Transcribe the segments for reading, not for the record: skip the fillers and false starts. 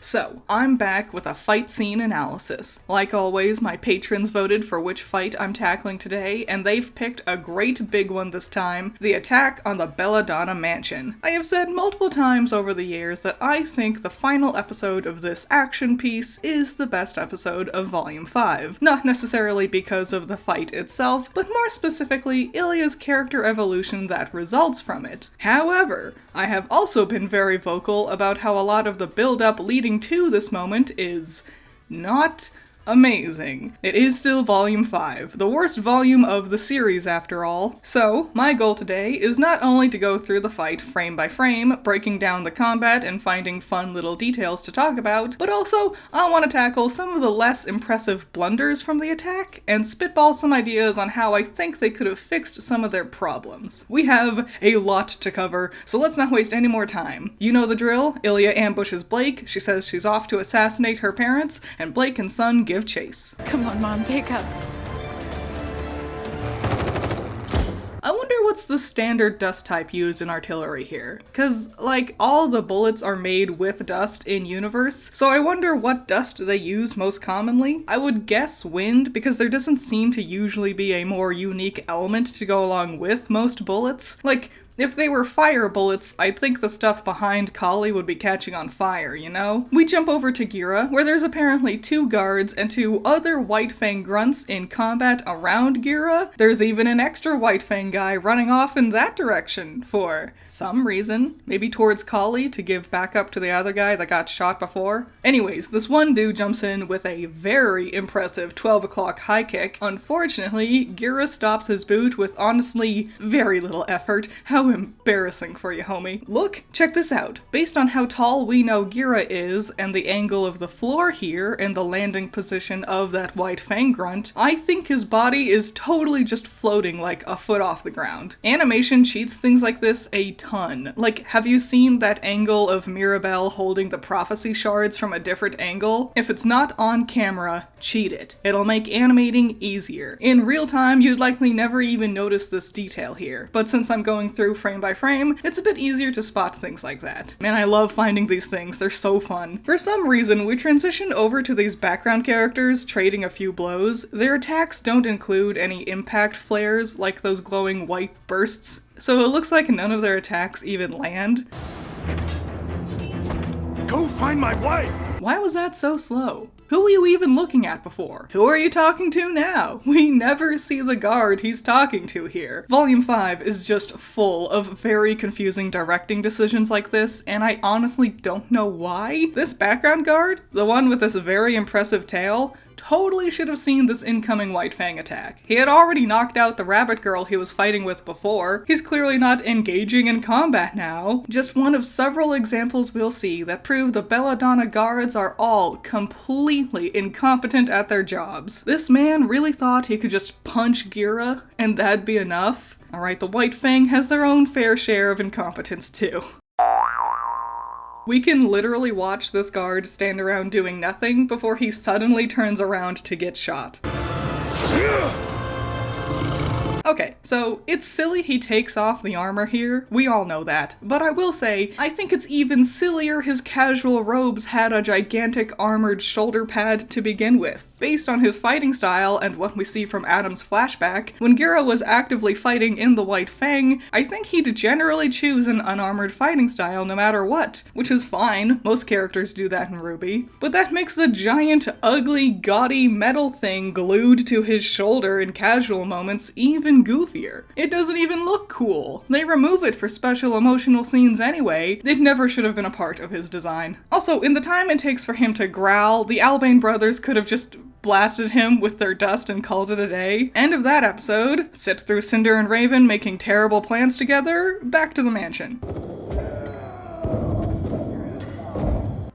So, I'm back with a fight scene analysis. Like always, my patrons voted for which fight I'm tackling today, and they've picked a great big one this time, the attack on the Belladonna Mansion. I have said multiple times over the years that I think the final episode of this action piece is the best episode of Volume 5. Not necessarily because of the fight itself, but more specifically, Ilya's character evolution that results from it. However, I have also been very vocal about how a lot of the build-up leading to this moment is not amazing. It is still Volume 5, the worst volume of the series after all. So, my goal today is not only to go through the fight frame by frame, breaking down the combat and finding fun little details to talk about, but also I want to tackle some of the less impressive blunders from the attack and spitball some ideas on how I think they could have fixed some of their problems. We have a lot to cover, so let's not waste any more time. You know the drill. Ilya ambushes Blake, she says she's off to assassinate her parents, and Blake and Son give chase. Come on, Mom, pick up. I wonder what's the standard dust type used in artillery here, cause like all the bullets are made with dust in universe, so I wonder what dust they use most commonly. I would guess wind, because there doesn't seem to usually be a more unique element to go along with most bullets. Like, if they were fire bullets, I'd think the stuff behind Kali would be catching on fire, you know? We jump over to Gira, where there's apparently 2 guards and 2 other White Fang grunts in combat around Gira. There's even an extra White Fang guy running off in that direction for some reason. Maybe towards Kali to give backup to the other guy that got shot before. Anyways, this one dude jumps in with a very impressive 12 o'clock high kick. Unfortunately, Gira stops his boot with honestly very little effort. How embarrassing for you, homie. Look, check this out. Based on how tall we know Gira is, and the angle of the floor here, and the landing position of that White Fang grunt, I think his body is totally just floating like a foot off the ground. Animation cheats things like this a ton. Like, have you seen that angle of Mirabelle holding the prophecy shards from a different angle? If it's not on camera, cheat it. It'll make animating easier. In real time, you'd likely never even notice this detail here, but since I'm going through frame by frame, it's a bit easier to spot things like that. Man, I love finding these things, they're so fun. For some reason, we transition over to these background characters trading a few blows. Their attacks don't include any impact flares like those glowing white bursts, so it looks like none of their attacks even land. Go find my wife! Why was that so slow? Who were you even looking at before? Who are you talking to now? We never see the guard he's talking to here. Volume 5 is just full of very confusing directing decisions like this, and I honestly don't know why. This background guard, the one with this very impressive tail, totally should have seen this incoming White Fang attack. He had already knocked out the rabbit girl he was fighting with before. He's clearly not engaging in combat now. Just one of several examples we'll see that prove the Belladonna guards are all completely incompetent at their jobs. This man really thought he could just punch Gira and that'd be enough? Alright, the White Fang has their own fair share of incompetence too. We can literally watch this guard stand around doing nothing before he suddenly turns around to get shot. Okay, so it's silly he takes off the armor here, we all know that, but I will say, I think it's even sillier his casual robes had a gigantic armored shoulder pad to begin with. Based on his fighting style and what we see from Adam's flashback, when Gira was actively fighting in the White Fang, I think he'd generally choose an unarmored fighting style no matter what, which is fine, most characters do that in RWBY, but that makes the giant, ugly, gaudy metal thing glued to his shoulder in casual moments even goofier. It doesn't even look cool. They remove it for special emotional scenes anyway. It never should have been a part of his design. Also, in the time it takes for him to growl, the Albane brothers could have just blasted him with their dust and called it a day. End of that episode. Sit through Cinder and Raven making terrible plans together. Back to the mansion.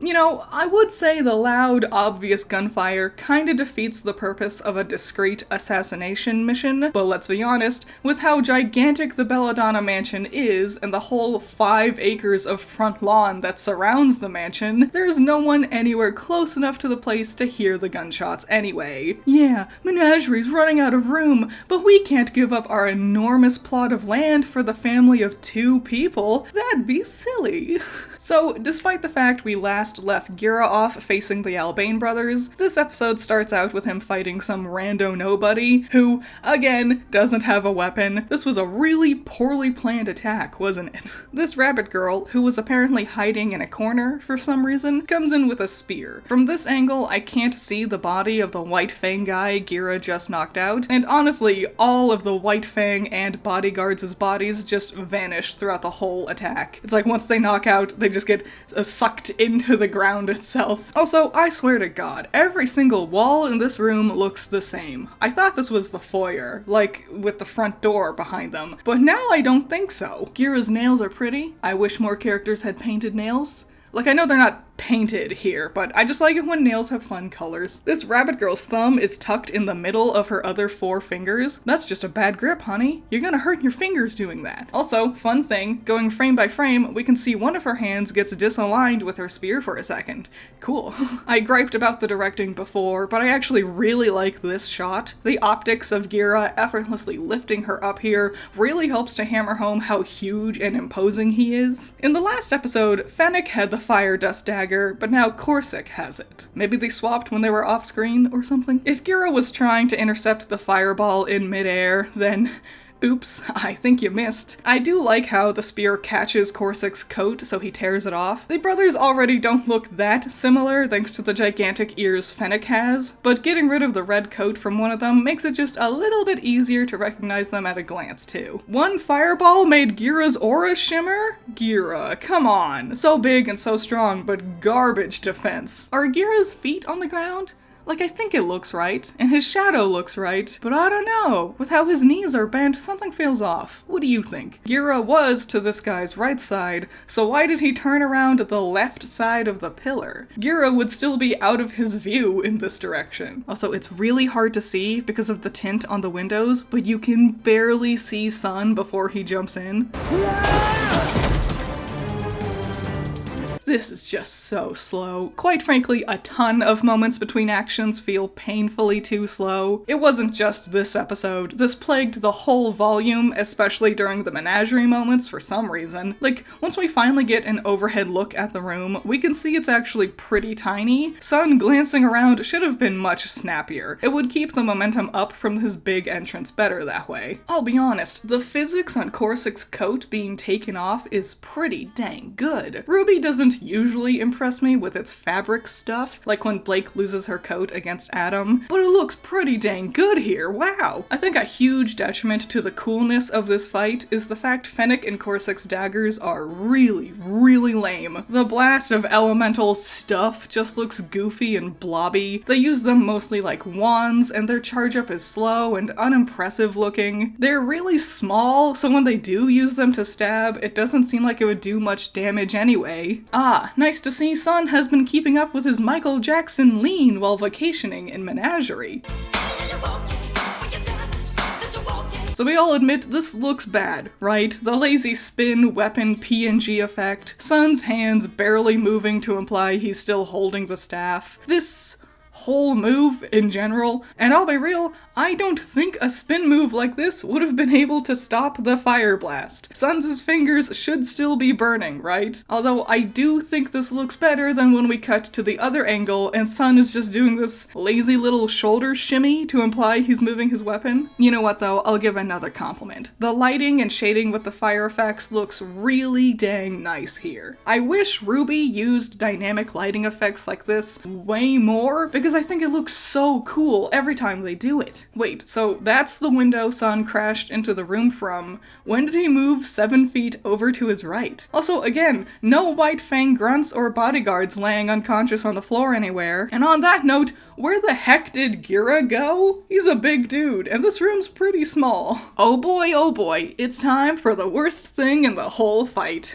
You know, I would say the loud, obvious gunfire kinda defeats the purpose of a discreet assassination mission, but let's be honest, with how gigantic the Belladonna Mansion is and the whole 5 acres of front lawn that surrounds the mansion, there's no one anywhere close enough to the place to hear the gunshots anyway. Yeah, Menagerie's running out of room, but we can't give up our enormous plot of land for the family of 2 people. That'd be silly. So, despite the fact we last left Gira off facing the Albane brothers, this episode starts out with him fighting some rando nobody who, again, doesn't have a weapon. This was a really poorly planned attack, wasn't it? This rabbit girl, who was apparently hiding in a corner for some reason, comes in with a spear. From this angle, I can't see the body of the White Fang guy Gira just knocked out, and honestly, all of the White Fang and bodyguards' bodies just vanish throughout the whole attack. It's like once they knock out, they just get sucked into the ground itself. Also, I swear to God, every single wall in this room looks the same. I thought this was the foyer, like with the front door behind them, but now I don't think so. Gira's nails are pretty. I wish more characters had painted nails. Like, I know they're not painted here, but I just like it when nails have fun colors. This rabbit girl's thumb is tucked in the middle of her other 4 fingers. That's just a bad grip, honey. You're gonna hurt your fingers doing that. Also, fun thing, going frame by frame, we can see one of her hands gets disaligned with her spear for a second. Cool. I griped about the directing before, but I actually really like this shot. The optics of Gira effortlessly lifting her up here really helps to hammer home how huge and imposing he is. In the last episode, Fennec had the fire dust dagger, but now Corsic has it. Maybe they swapped when they were off screen or something? If Gira was trying to intercept the fireball in midair, then oops, I think you missed. I do like how the spear catches Corsic's coat, so he tears it off. The brothers already don't look that similar thanks to the gigantic ears Fennec has, but getting rid of the red coat from one of them makes it just a little bit easier to recognize them at a glance too. One fireball made Gira's aura shimmer? Gira, come on. So big and so strong, but garbage defense. Are Gira's feet on the ground? Like, I think it looks right, and his shadow looks right, but I don't know. With how his knees are bent, something feels off. What do you think? Gira was to this guy's right side, so why did he turn around to the left side of the pillar? Gira would still be out of his view in this direction. Also, it's really hard to see because of the tint on the windows, but you can barely see Sun before he jumps in. This is just so slow. Quite frankly, a ton of moments between actions feel painfully too slow. It wasn't just this episode. This plagued the whole volume, especially during the menagerie moments for some reason. Like, once we finally get an overhead look at the room, we can see it's actually pretty tiny. Sun glancing around should have been much snappier. It would keep the momentum up from his big entrance better that way. I'll be honest, the physics on Corsic's coat being taken off is pretty dang good. Ruby doesn't usually impress me with its fabric stuff, like when Blake loses her coat against Adam, but it looks pretty dang good here, wow! I think a huge detriment to the coolness of this fight is the fact Fennec and Corsic's daggers are really, really lame. The blast of elemental stuff just looks goofy and blobby. They use them mostly like wands, and their charge up is slow and unimpressive looking. They're really small, so when they do use them to stab, it doesn't seem like it would do much damage anyway. Ah, nice to see Sun has been keeping up with his Michael Jackson lean while vacationing in Menagerie. So we all admit this looks bad, right? The lazy spin weapon PNG effect, Sun's hands barely moving to imply he's still holding the staff. This whole move in general, and I'll be real, I don't think a spin move like this would have been able to stop the fire blast. Sun's fingers should still be burning, right? Although I do think this looks better than when we cut to the other angle and Sun is just doing this lazy little shoulder shimmy to imply he's moving his weapon. You know what though, I'll give another compliment. The lighting and shading with the fire effects looks really dang nice here. I wish Ruby used dynamic lighting effects like this way more, because I think it looks so cool every time they do it. Wait, so that's the window Sun crashed into the room from. When did he move 7 feet over to his right? Also, again, no White Fang grunts or bodyguards laying unconscious on the floor anywhere. And on that note, where the heck did Gira go? He's a big dude, and this room's pretty small. Oh boy, it's time for the worst thing in the whole fight.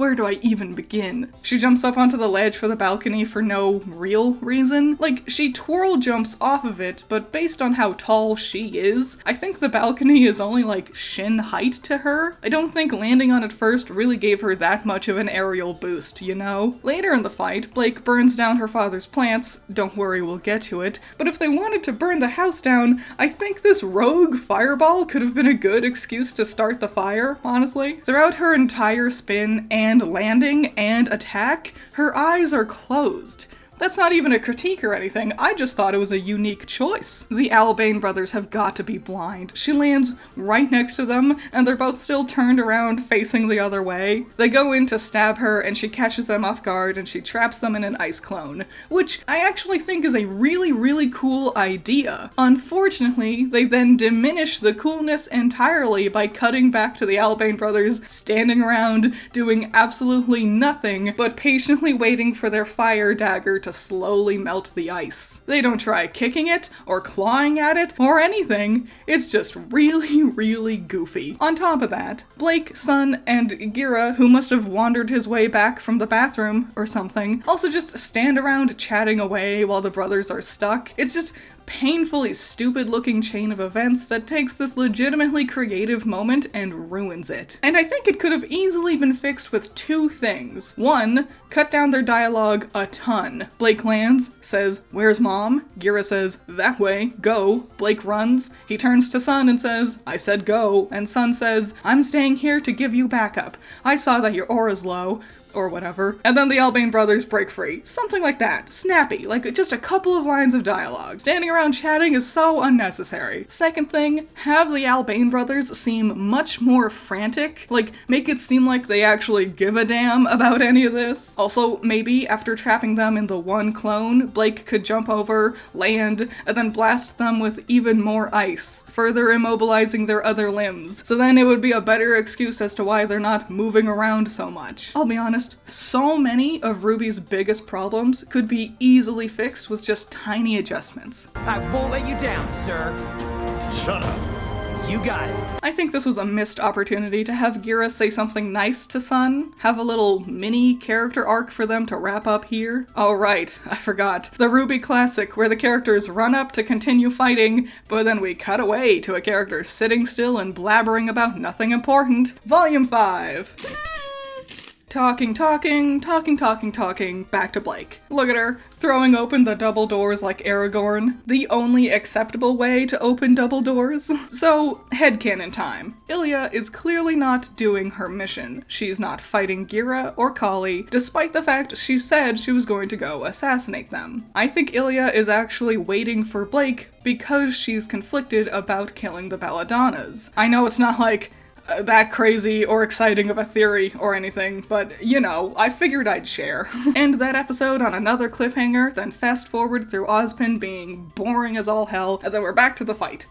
where do I even begin? She jumps up onto the ledge for the balcony for no real reason. Like, she twirl jumps off of it, but based on how tall she is, I think the balcony is only like shin height to her. I don't think landing on it first really gave her that much of an aerial boost, you know? Later in the fight, Blake burns down her father's plants. Don't worry, we'll get to it. But if they wanted to burn the house down, I think this rogue fireball could have been a good excuse to start the fire, honestly. Throughout her entire spin and landing and attack, her eyes are closed. That's not even a critique or anything, I just thought it was a unique choice. The Albane brothers have got to be blind. She lands right next to them, and they're both still turned around facing the other way. They go in to stab her, and she catches them off guard, and she traps them in an ice clone, which I actually think is a really, really cool idea. Unfortunately, they then diminish the coolness entirely by cutting back to the Albane brothers standing around doing absolutely nothing but patiently waiting for their fire dagger to slowly melt the ice. They don't try kicking it, or clawing at it, or anything. It's just really, really goofy. On top of that, Blake, Sun, and Gira, who must have wandered his way back from the bathroom or something, also just stand around chatting away while the brothers are stuck. It's just painfully stupid looking chain of events that takes this legitimately creative moment and ruins it. And I think it could have easily been fixed with two things. One, cut down their dialogue a ton. Blake lands, says, "Where's Mom?" Gira says, "That way, go." Blake runs. He turns to Sun and says, "I said go." And Sun says, "I'm staying here to give you backup. I saw that your aura's low." Or whatever. And then the Albane brothers break free. Something like that. Snappy. Like just a couple of lines of dialogue. Standing around chatting is so unnecessary. Second thing, have the Albane brothers seem much more frantic. Like, make it seem like they actually give a damn about any of this. Also, maybe after trapping them in the one clone, Blake could jump over, land, and then blast them with even more ice, further immobilizing their other limbs. So then it would be a better excuse as to why they're not moving around so much. I'll be honest, so many of Ruby's biggest problems could be easily fixed with just tiny adjustments. I won't let you down, sir. Shut up. You got it. I think this was a missed opportunity to have Gira say something nice to Sun, have a little mini character arc for them to wrap up here. Oh right, I forgot. The Ruby classic where the characters run up to continue fighting, but then we cut away to a character sitting still and blabbering about nothing important. Volume 5. Talking, back to Blake. Look at her, throwing open the double doors like Aragorn. The only acceptable way to open double doors. So, headcanon time. Ilya is clearly not doing her mission. She's not fighting Gira or Kali, despite the fact she said she was going to go assassinate them. I think Ilya is actually waiting for Blake because she's conflicted about killing the Belladonnas. I know it's not like that crazy or exciting of a theory or anything, but you know, I figured I'd share. End that episode on another cliffhanger, then fast forward through Ozpin being boring as all hell, and then we're back to the fight.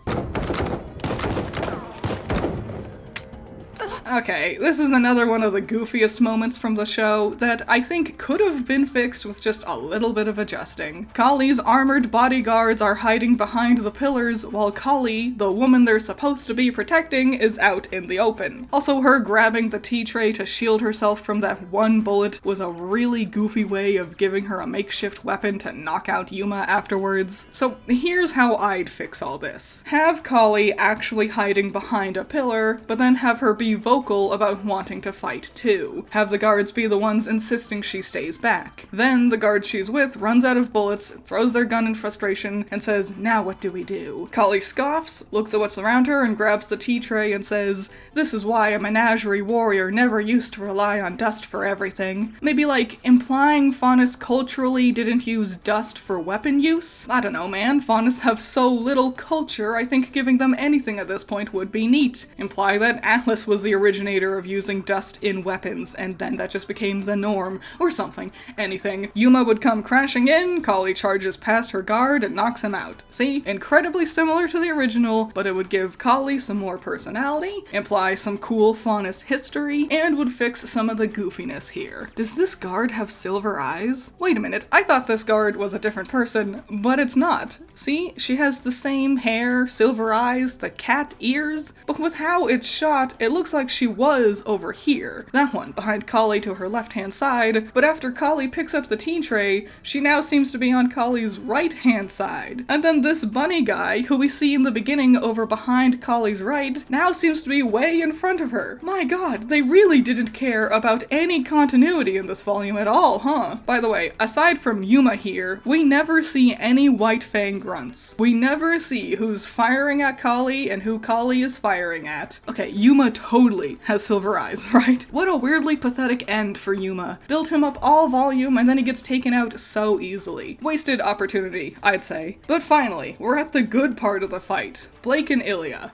Okay, this is another one of the goofiest moments from the show that I think could have been fixed with just a little bit of adjusting. Kali's armored bodyguards are hiding behind the pillars, while Kali, the woman they're supposed to be protecting, is out in the open. Also, her grabbing the tea tray to shield herself from that one bullet was a really goofy way of giving her a makeshift weapon to knock out Yuma afterwards. So here's how I'd fix all this. Have Kali actually hiding behind a pillar, but then have her be vocal about wanting to fight too. Have the guards be the ones insisting she stays back. Then the guard she's with runs out of bullets, throws their gun in frustration, and says, "Now what do we do?" Kali scoffs, looks at what's around her, and grabs the tea tray and says, "This is why a menagerie warrior never used to rely on dust for everything." Maybe like implying Faunus culturally didn't use dust for weapon use? I don't know, man. Faunus have so little culture, I think giving them anything at this point would be neat. Imply that Atlas was the originator of using dust in weapons, and then that just became the norm, or something. Anything. Yuma would come crashing in, Kali charges past her guard and knocks him out. See? Incredibly similar to the original, but it would give Kali some more personality, imply some cool Faunus history, and would fix some of the goofiness here. Does this guard have silver eyes? Wait a minute, I thought this guard was a different person, but it's not. See? She has the same hair, silver eyes, the cat ears, but with how it's shot, it looks like she was over here. That one, behind Kali to her left-hand side, but after Kali picks up the tea tray, she now seems to be on Kali's right-hand side. And then this bunny guy, who we see in the beginning over behind Kali's right, now seems to be way in front of her. My god, they really didn't care about any continuity in this volume at all, huh? By the way, aside from Yuma here, we never see any White Fang grunts. We never see who's firing at Kali and who Kali is firing at. Okay, Yuma totally has silver eyes, right? What a weirdly pathetic end for Yuma. Built him up all volume and then he gets taken out so easily. Wasted opportunity, I'd say. But finally, we're at the good part of the fight. Blake and Ilya.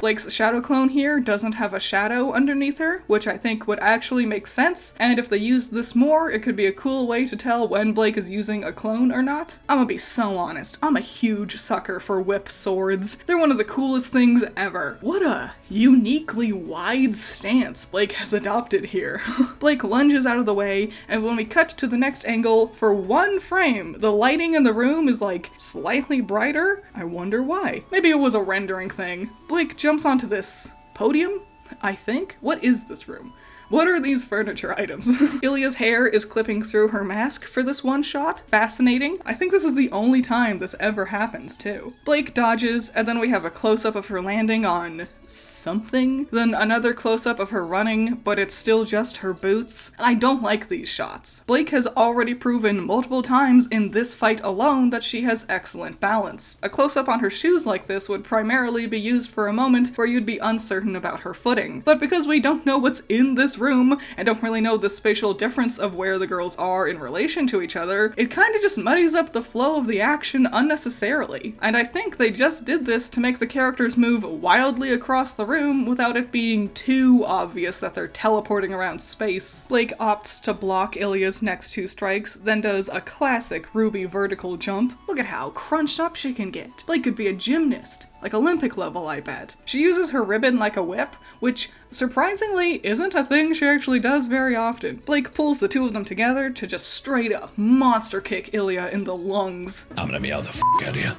Blake's shadow clone here doesn't have a shadow underneath her, which I think would actually make sense, and if they used this more, it could be a cool way to tell when Blake is using a clone or not. I'm gonna be so honest, I'm a huge sucker for whip swords. They're one of the coolest things ever. What a uniquely wide stance Blake has adopted here. Blake lunges out of the way, and when we cut to the next angle, for one frame, the lighting in the room is like slightly brighter. I wonder why. Maybe it was a rendering thing. Blake jumps onto this podium, I think? What is this room? What are these furniture items? Ilya's hair is clipping through her mask for this one shot. Fascinating. I think this is the only time this ever happens, too. Blake dodges, and then we have a close-up of her landing on something. Then another close-up of her running, but it's still just her boots. I don't like these shots. Blake has already proven multiple times in this fight alone that she has excellent balance. A close-up on her shoes like this would primarily be used for a moment where you'd be uncertain about her footing. But because we don't know what's in this room and don't really know the spatial difference of where the girls are in relation to each other, it kind of just muddies up the flow of the action unnecessarily. And I think they just did this to make the characters move wildly across the room without it being too obvious that they're teleporting around space. Blake opts to block Ilya's next two strikes, then does a classic Ruby vertical jump. Look at how crunched up she can get. Blake could be a gymnast. Like Olympic level, I bet. She uses her ribbon like a whip, which surprisingly isn't a thing she actually does very often. Blake pulls the two of them together to just straight up monster kick Ilya in the lungs. I'm gonna meow the f*** out of you.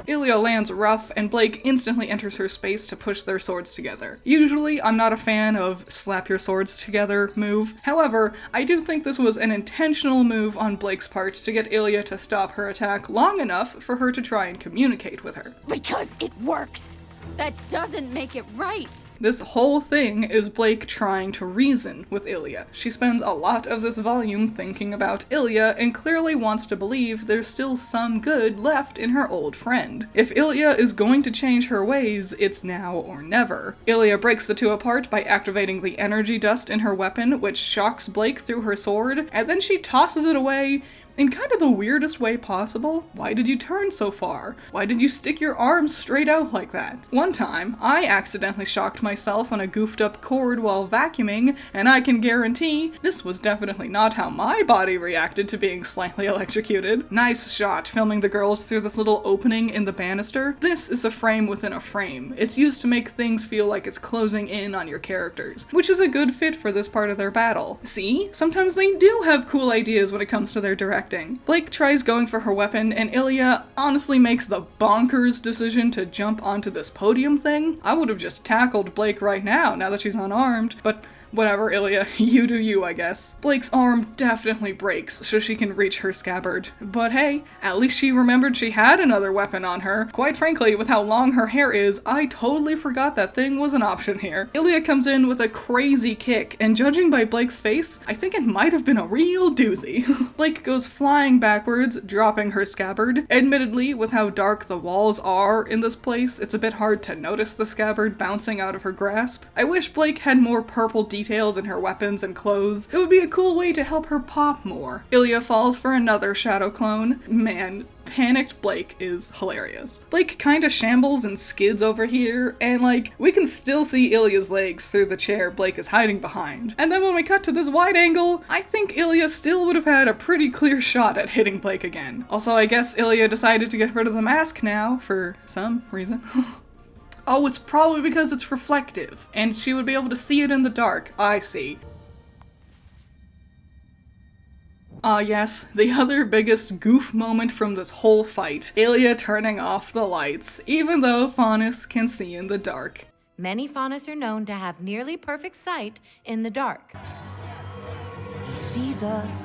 Ilya lands rough, and Blake instantly enters her space to push their swords together. Usually, I'm not a fan of slap your swords together move. However, I do think this was an intentional move on Blake's part to get Ilya to stop her attack long enough for her to try and communicate with her. Because it works! That doesn't make it right! This whole thing is Blake trying to reason with Ilya. She spends a lot of this volume thinking about Ilya and clearly wants to believe there's still some good left in her old friend. If Ilya is going to change her ways, it's now or never. Ilya breaks the two apart by activating the energy dust in her weapon, which shocks Blake through her sword, and then she tosses it away in kind of the weirdest way possible. Why did you turn so far? Why did you stick your arms straight out like that? One time, I accidentally shocked myself on a goofed up cord while vacuuming, and I can guarantee this was definitely not how my body reacted to being slightly electrocuted. Nice shot filming the girls through this little opening in the banister. This is a frame within a frame. It's used to make things feel like it's closing in on your characters, which is a good fit for this part of their battle. See? Sometimes they do have cool ideas when it comes to their directing. Blake tries going for her weapon, and Ilya honestly makes the bonkers decision to jump onto this podium thing. I would have just tackled Blake right now that she's unarmed, but whatever, Ilya, you do you, I guess. Blake's arm definitely breaks so she can reach her scabbard. But hey, at least she remembered she had another weapon on her. Quite frankly, with how long her hair is, I totally forgot that thing was an option here. Ilya comes in with a crazy kick, and judging by Blake's face, I think it might have been a real doozy. Blake goes flying backwards, dropping her scabbard. Admittedly, with how dark the walls are in this place, it's a bit hard to notice the scabbard bouncing out of her grasp. I wish Blake had more purple details in her weapons and clothes. It would be a cool way to help her pop more. Ilya falls for another shadow clone. Man, panicked Blake is hilarious. Blake kinda shambles and skids over here, and like, we can still see Ilya's legs through the chair Blake is hiding behind. And then when we cut to this wide angle, I think Ilya still would have had a pretty clear shot at hitting Blake again. Also, I guess Ilya decided to get rid of the mask now, for some reason. Oh, it's probably because it's reflective, and she would be able to see it in the dark. I see. Ah yes, the other biggest goof moment from this whole fight. Ilya turning off the lights, even though Faunus can see in the dark. Many faunus are known to have nearly perfect sight in the dark. He sees us.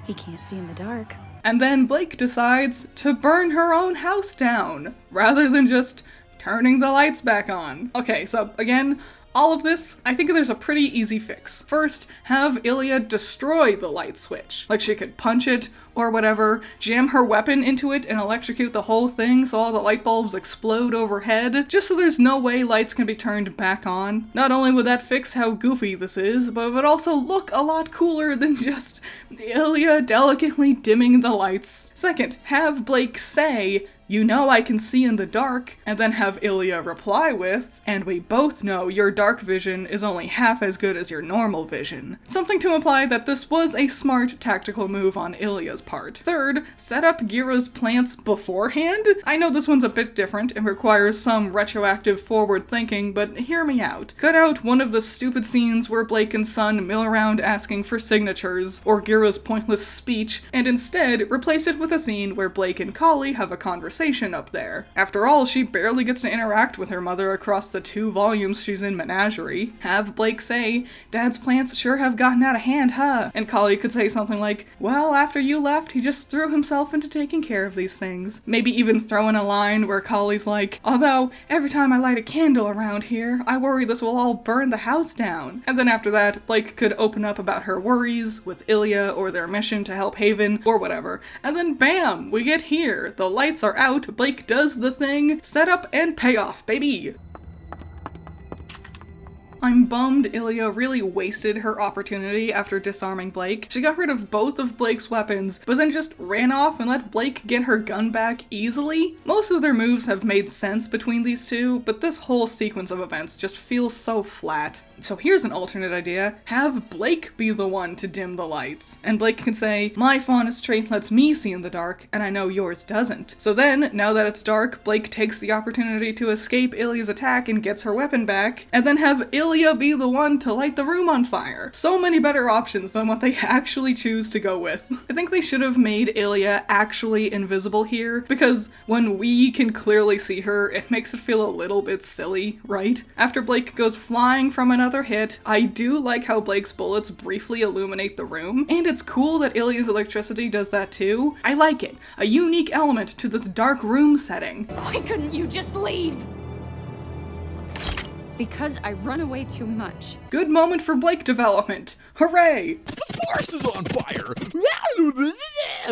He can't see in the dark. And then Blake decides to burn her own house down, rather than just turning the lights back on. Okay, so again, all of this, I think there's a pretty easy fix. First, have Ilya destroy the light switch. Like she could punch it or whatever, jam her weapon into it and electrocute the whole thing so all the light bulbs explode overhead, just so there's no way lights can be turned back on. Not only would that fix how goofy this is, but it would also look a lot cooler than just Ilya delicately dimming the lights. Second, have Blake say, "You know I can see in the dark," and then have Ilya reply with, "And we both know your dark vision is only half as good as your normal vision." Something to imply that this was a smart tactical move on Ilya's part. Third, set up Gira's plants beforehand? I know this one's a bit different and requires some retroactive forward thinking, but hear me out. Cut out one of the stupid scenes where Blake and Sun mill around asking for signatures, or Gira's pointless speech, and instead replace it with a scene where Blake and Kali have a conversation up there. After all, she barely gets to interact with her mother across the 2 volumes she's in Menagerie. Have Blake say, "Dad's plants sure have gotten out of hand, huh?" And Kali could say something like, "Well, after you left, he just threw himself into taking care of these things." Maybe even throw in a line where Kali's like, "Although, every time I light a candle around here, I worry this will all burn the house down." And then after that, Blake could open up about her worries with Ilya or their mission to help Haven or whatever. And then bam, we get here. The lights are out, Blake does the thing, setup and payoff, baby! I'm bummed Ilya really wasted her opportunity after disarming Blake. She got rid of both of Blake's weapons, but then just ran off and let Blake get her gun back easily. Most of their moves have made sense between these two, but this whole sequence of events just feels so flat. So here's an alternate idea. Have Blake be the one to dim the lights. And Blake can say, "My faunus trait lets me see in the dark, and I know yours doesn't." So then, now that it's dark, Blake takes the opportunity to escape Ilya's attack and gets her weapon back, and then have Ilya be the one to light the room on fire. So many better options than what they actually choose to go with. I think they should have made Ilya actually invisible here, because when we can clearly see her, it makes it feel a little bit silly, right? After Blake goes flying from another hit, I do like how Blake's bullets briefly illuminate the room, and it's cool that Ilya's electricity does that too. I like it. A unique element to this dark room setting. Why couldn't you just leave? Because I run away too much. Good moment for Blake development. Hooray! The forest is on fire!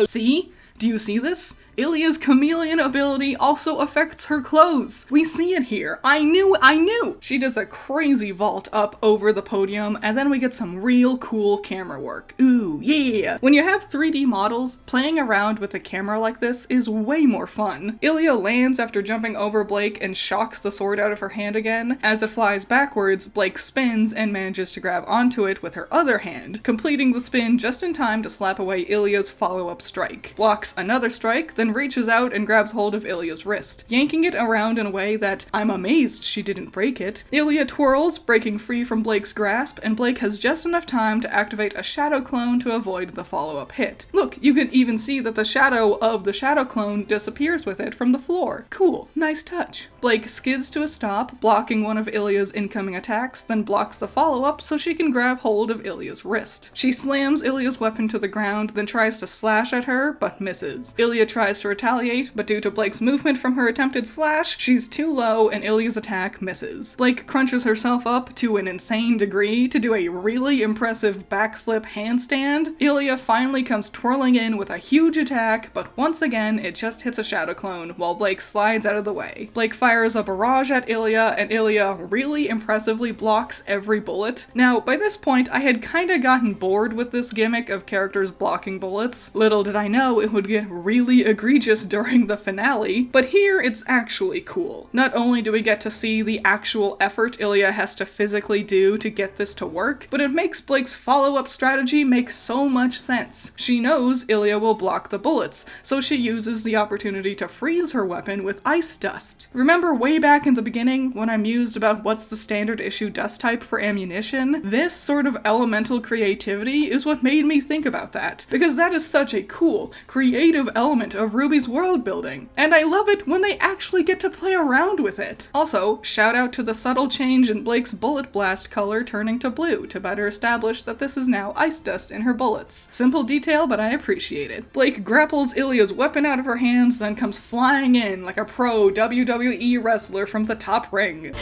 See? Do you see this? Ilya's chameleon ability also affects her clothes. We see it here. I knew! She does a crazy vault up over the podium, and then we get some real cool camera work. Ooh, yeah! When you have 3D models, playing around with the camera like this is way more fun. Ilya lands after jumping over Blake and shocks the sword out of her hand again. As it flies backwards, Blake spins and manages to grab onto it with her other hand, completing the spin just in time to slap away Ilya's follow-up strike. Blocks another strike, then reaches out and grabs hold of Ilya's wrist, yanking it around in a way that I'm amazed she didn't break it. Ilya twirls, breaking free from Blake's grasp, and Blake has just enough time to activate a shadow clone to avoid the follow-up hit. Look, you can even see that the shadow of the shadow clone disappears with it from the floor. Cool, nice touch. Blake skids to a stop, blocking one of Ilya's incoming attacks, then blocks the follow-up so she can grab hold of Ilya's wrist. She slams Ilya's weapon to the ground, then tries to slash at her, but misses. Ilya tries to retaliate, but due to Blake's movement from her attempted slash, she's too low and Ilya's attack misses. Blake crunches herself up to an insane degree to do a really impressive backflip handstand. Ilya finally comes twirling in with a huge attack, but once again it just hits a shadow clone while Blake slides out of the way. Blake fires a barrage at Ilya, and Ilya really impressively blocks every bullet. Now, by this point, I had kinda gotten bored with this gimmick of characters blocking bullets. Little did I know it would get really aggressive egregious during the finale, but here it's actually cool. Not only do we get to see the actual effort Ilya has to physically do to get this to work, but it makes Blake's follow-up strategy make so much sense. She knows Ilya will block the bullets, so she uses the opportunity to freeze her weapon with ice dust. Remember way back in the beginning when I mused about what's the standard issue dust type for ammunition? This sort of elemental creativity is what made me think about that, because that is such a cool, creative element of RWBY's world building, and I love it when they actually get to play around with it. Also, shout out to the subtle change in Blake's bullet blast color turning to blue to better establish that this is now ice dust in her bullets. Simple detail, but I appreciate it. Blake grapples Ilya's weapon out of her hands, then comes flying in like a pro WWE wrestler from the top ring.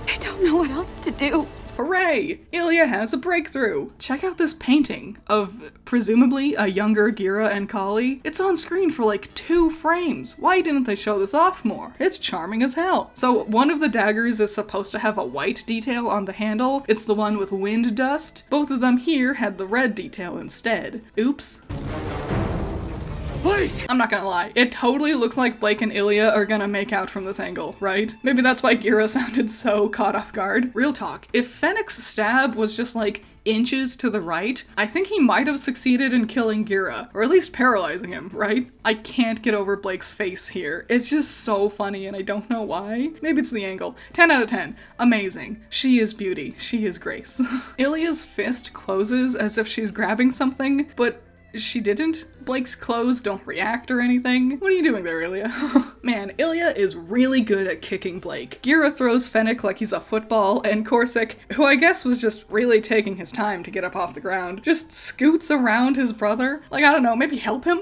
I don't know what else to do. Hooray! Ilya has a breakthrough! Check out this painting of, presumably, a younger Gira and Kali. It's on screen for like 2 frames. Why didn't they show this off more? It's charming as hell. So one of the daggers is supposed to have a white detail on the handle. It's the one with wind dust. Both of them here had the red detail instead. Oops. Blake! I'm not gonna lie, it totally looks like Blake and Ilya are gonna make out from this angle, right? Maybe that's why Gira sounded so caught off guard. Real talk, if Fennec's stab was just like inches to the right, I think he might have succeeded in killing Gira, or at least paralyzing him, right? I can't get over Blake's face here. It's just so funny and I don't know why. Maybe it's the angle. 10 out of 10. Amazing. She is beauty. She is grace. Ilya's fist closes as if she's grabbing something, but she didn't. Blake's clothes don't react or anything. What are you doing there, Ilya? Man, Ilya is really good at kicking Blake. Gira throws Fennec like he's a football, and Corsic, who I guess was just really taking his time to get up off the ground, just scoots around his brother. Like, I don't know, maybe help him?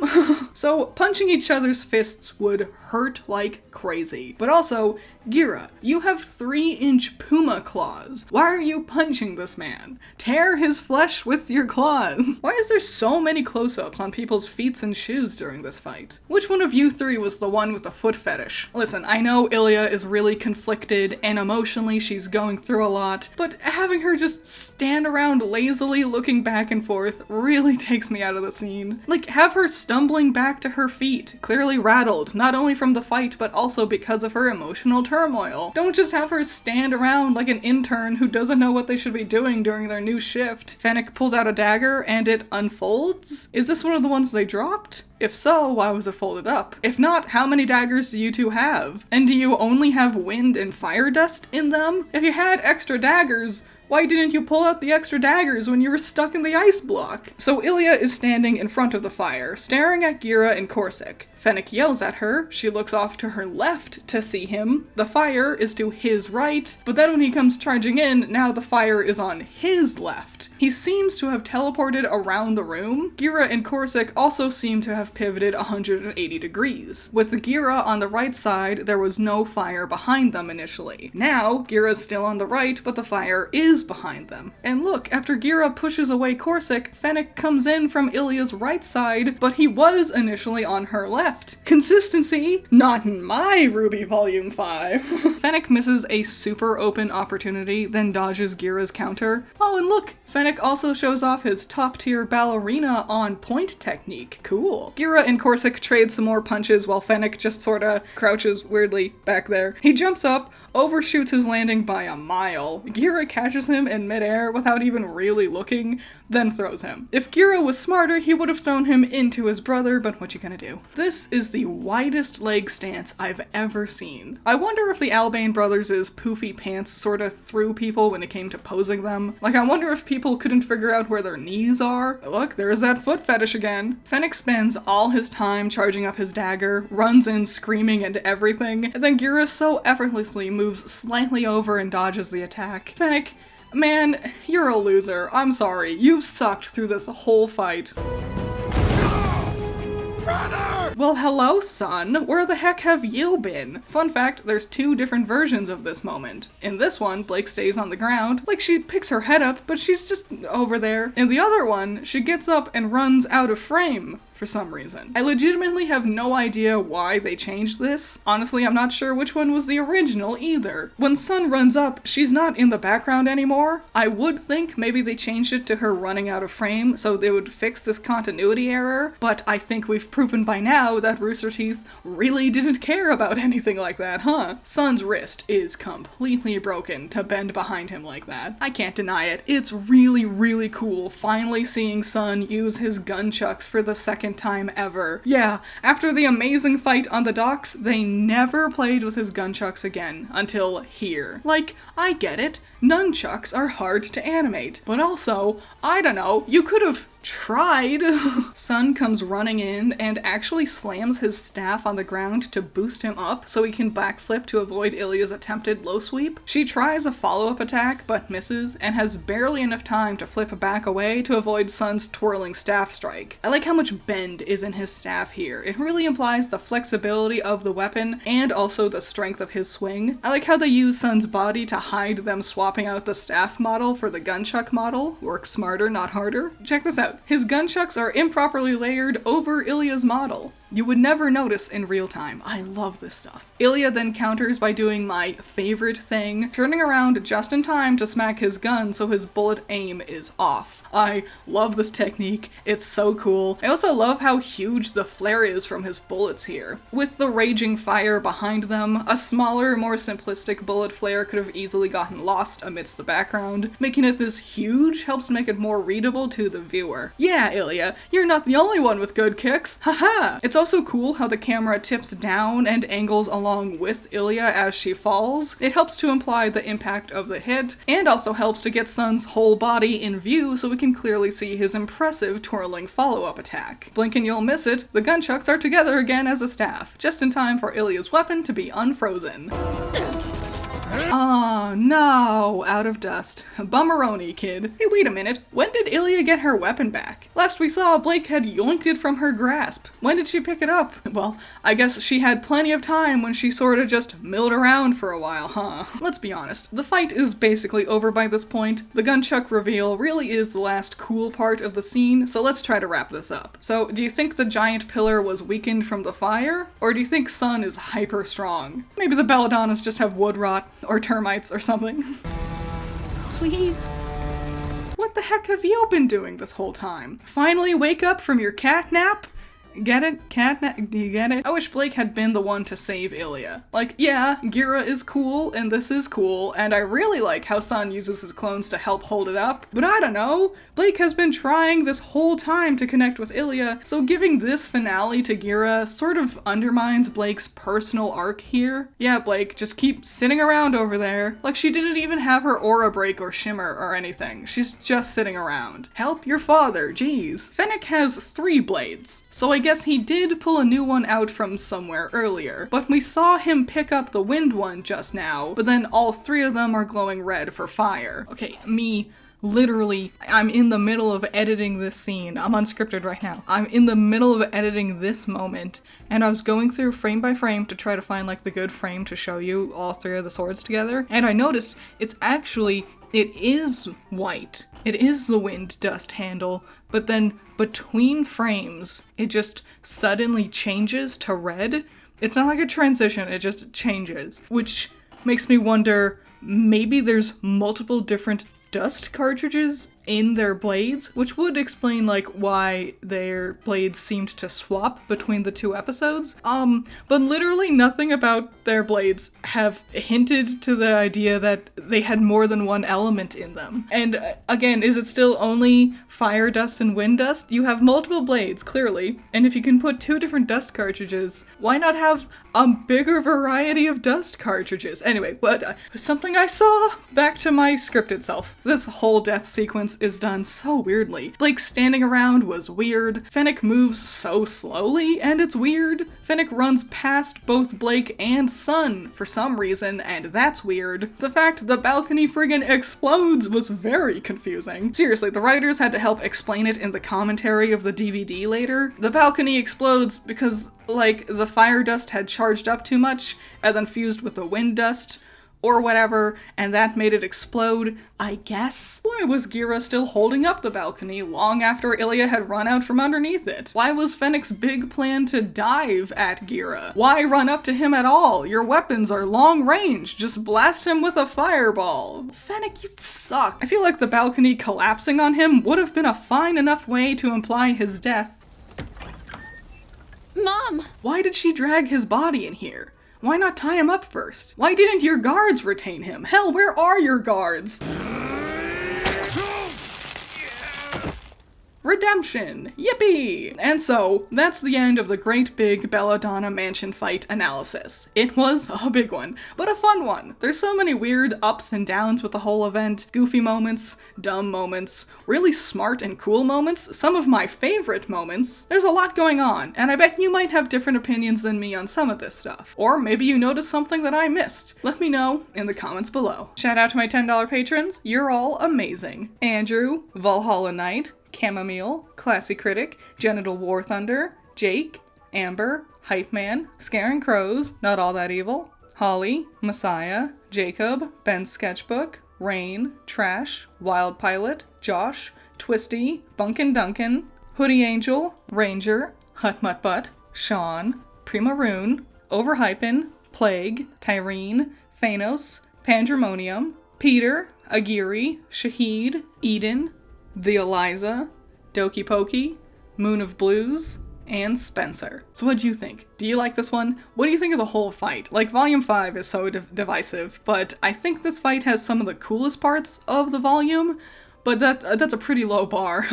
So, punching each other's fists would hurt like crazy. But also, Gira, you have 3-inch puma claws. Why are you punching this man? Tear his flesh with your claws. Why is there so many close-ups on people's feet and shoes during this fight? Which one of you 3 was the one with the foot fetish? Listen, I know Ilya is really conflicted and emotionally she's going through a lot, but having her just stand around lazily looking back and forth really takes me out of the scene. Like, have her stumbling back to her feet, clearly rattled, not only from the fight but also because of her emotional turmoil. Don't just have her stand around like an intern who doesn't know what they should be doing during their new shift. Fennec pulls out a dagger and it unfolds? Is this one of the ones they dropped? If so, why was it folded up? If not, how many daggers do you 2 have? And do you only have wind and fire dust in them? If you had extra daggers, why didn't you pull out the extra daggers when you were stuck in the ice block? So Ilya is standing in front of the fire, staring at Gira and Corsic. Fennec yells at her, she looks off to her left to see him, the fire is to his right, but then when he comes charging in, now the fire is on his left. He seems to have teleported around the room. Gira and Corsic also seem to have pivoted 180 degrees. With the Gira on the right side, there was no fire behind them initially. Now, Gira's still on the right, but the fire is behind them. And look, after Gira pushes away Corsic, Fennec comes in from Ilya's right side, but he was initially on her left. Consistency? Not in my RWBY Volume 5. Fennec misses a super open opportunity, then dodges Gira's counter. Oh, and look! Fennec also shows off his top-tier ballerina on point technique. Cool. Gira and Corsic trade some more punches while Fennec just sorta crouches weirdly back there. He jumps up, overshoots his landing by a mile. Gira catches him in midair without even really looking, then throws him. If Gira was smarter, he would have thrown him into his brother, but what you gonna do? This is the widest leg stance I've ever seen. I wonder if the Albane brothers' poofy pants sorta threw people when it came to posing them. Like, I wonder if people couldn't figure out where their knees are. Look, there's that foot fetish again. Fennec spends all his time charging up his dagger, runs in screaming and everything, and then Gira so effortlessly moves slightly over and dodges the attack. Fennec, man, you're a loser. I'm sorry. You've sucked through this whole fight. Brother! Well, hello, son. Where the heck have you been? Fun fact, there's 2 different versions of this moment. In this one, Blake stays on the ground, like she picks her head up, but she's just over there. In the other one, she gets up and runs out of frame. for some reason. I legitimately have no idea why they changed this. Honestly, I'm not sure which one was the original either. When Sun runs up, she's not in the background anymore. I would think maybe they changed it to her running out of frame so they would fix this continuity error, but I think we've proven by now that Rooster Teeth really didn't care about anything like that, huh? Sun's wrist is completely broken to bend behind him like that. I can't deny it. It's really cool finally seeing Sun use his gunchucks for the second time ever. Yeah, after the amazing fight on the docks, they never played with his gunchucks again until here. Like, I get it. Nunchucks are hard to animate, but also, I don't know, you could have tried. Sun comes running in and actually slams his staff on the ground to boost him up so he can backflip to avoid Ilya's attempted low sweep. She tries a follow-up attack but misses and has barely enough time to flip back away to avoid Sun's twirling staff strike. I like how much bend is in his staff here. It really implies the flexibility of the weapon and also the strength of his swing. I like how they use Sun's body to hide them swapping out the staff model for the gunchuck model. Work smarter, not harder. Check this out. His gunchucks are improperly layered over Ilya's model. You would never notice in real time. I love this stuff. Ilya then counters by doing my favorite thing, turning around just in time to smack his gun so his bullet aim is off. I love this technique. It's so cool. I also love how huge the flare is from his bullets here. With the raging fire behind them, a smaller, more simplistic bullet flare could have easily gotten lost amidst the background. Making it this huge helps make it more readable to the viewer. Yeah, Ilya, you're not the only one with good kicks. Haha! It's also cool how the camera tips down and angles along with Ilya as she falls. It helps to imply the impact of the hit, and also helps to get Sun's whole body in view so we can clearly see his impressive twirling follow-up attack. Blink and you'll miss it, the gunchucks are together again as a staff, just in time for Ilya's weapon to be unfrozen. Oh no, out of dust. Bummeroni, kid. Hey, wait a minute. When did Ilya get her weapon back? Last we saw, Blake had yoinked it from her grasp. When did she pick it up? Well, I guess she had plenty of time when she sorta just milled around for a while, huh? Let's be honest, the fight is basically over by this point. The gunchuck reveal really is the last cool part of the scene, so let's try to wrap this up. So, do you think the giant pillar was weakened from the fire? Or do you think Sun is hyper strong? Maybe the Belladonnas just have wood rot, or termites or something. Please. What the heck have you been doing this whole time? Finally wake up from your cat nap? Get it? Catnap? Do you get it? I wish Blake had been the one to save Ilya. Like, yeah, Gira is cool, and this is cool, and I really like how Sun uses his clones to help hold it up, but I don't know, Blake has been trying this whole time to connect with Ilya, so giving this finale to Gira sort of undermines Blake's personal arc here. Yeah, Blake, just keep sitting around over there. Like, she didn't even have her aura break or shimmer or anything. She's just sitting around. Help your father, jeez. Fennec has 3 blades, so I guess he did pull a new one out from somewhere earlier, but we saw him pick up the wind one just now, but then all 3 of them are glowing red for fire. Okay, literally, I'm in the middle of editing this scene. I'm unscripted right now. I'm in the middle of editing this moment, and I was going through frame by frame to try to find like the good frame to show you all 3 of the swords together, and I noticed it is white. It is the wind dust handle, but then between frames, it just suddenly changes to red. It's not like a transition, it just changes, which makes me wonder, maybe there's multiple different dust cartridges in their blades, which would explain like why their blades seemed to swap between the 2 episodes. But literally nothing about their blades have hinted to the idea that they had more than one element in them. And again, is it still only fire dust and wind dust? You have multiple blades, clearly, and if you can put 2 different dust cartridges, why not have a bigger variety of dust cartridges? Anyway, but something I saw. Back to my script itself. This whole death sequence is done so weirdly. Blake standing around was weird. Fennec moves so slowly, and it's weird. Fennec runs past both Blake and Sun for some reason, and that's weird. The fact the balcony friggin' explodes was very confusing. Seriously, the writers had to help explain it in the commentary of the DVD later. The balcony explodes because, like, the fire dust had charged up too much, and then fused with the wind dust, or whatever, and that made it explode, I guess? Why was Gira still holding up the balcony long after Ilya had run out from underneath it? Why was Fennec's big plan to dive at Gira? Why run up to him at all? Your weapons are long range, just blast him with a fireball. Fennec, you suck. I feel like the balcony collapsing on him would have been a fine enough way to imply his death. Mom! Why did she drag his body in here? Why not tie him up first? Why didn't your guards retain him? Hell, where are your guards? Redemption! Yippee! And so, that's the end of the great big Belladonna Mansion fight analysis. It was a big one, but a fun one. There's so many weird ups and downs with the whole event. Goofy moments, dumb moments, really smart and cool moments, some of my favorite moments. There's a lot going on, and I bet you might have different opinions than me on some of this stuff. Or maybe you noticed something that I missed. Let me know in the comments below. Shout out to my $10 patrons, you're all amazing. Andrew, Valhalla Knight, Chamomile, Classy Critic, Genital War Thunder, Jake, Amber, Hype Man, Scaring Crows, Not All That Evil, Holly, Messiah, Jacob, Ben's Sketchbook, Rain, Trash, Wild Pilot, Josh, Twisty, Bunkin' Duncan, Hoodie Angel, Ranger, Hut Mutt Butt, Sean, Primaroon, Overhypin, Plague, Tyrene, Thanos, Pandemonium, Peter, Agiri, Shahid, Eden, The Eliza, Doki Pokey, Moon of Blues, and Spencer. So what'd you think? Do you like this one? What do you think of the whole fight? Like, Volume 5 is so divisive, but I think this fight has some of the coolest parts of the volume, but that's a pretty low bar.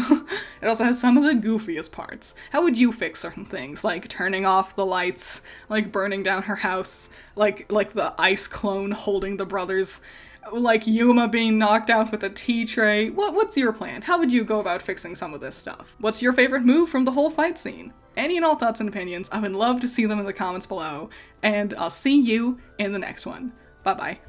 It also has some of the goofiest parts. How would you fix certain things? Like turning off the lights, like burning down her house, like the ice clone holding the brothers, like Yuma being knocked out with a tea tray. What's your plan? How would you go about fixing some of this stuff? What's your favorite move from the whole fight scene? Any and all thoughts and opinions, I would love to see them in the comments below, and I'll see you in the next one. Bye-bye.